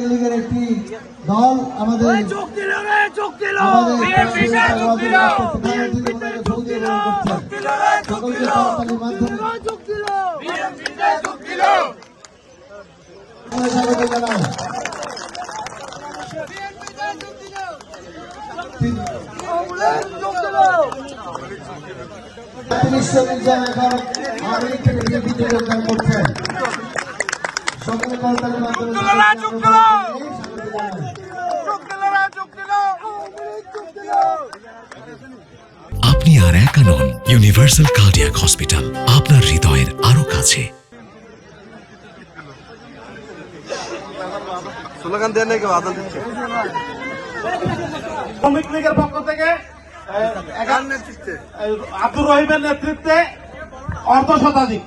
লীগের একটি দল আমাদের করছেন সকল কর্তাদের মাধ্যমে আপনি আর একা নন। ইউনিভার্সাল কার্ডিয়াক হসপিটাল আপনার হৃদয়ের আরো কাছে। স্লোগান দেন নাকি আদাল দিচ্ছে শ্রমিক লীগের পক্ষ থেকে আব্দুর রহিমের নেতৃত্বে অর্ধশতাধিক।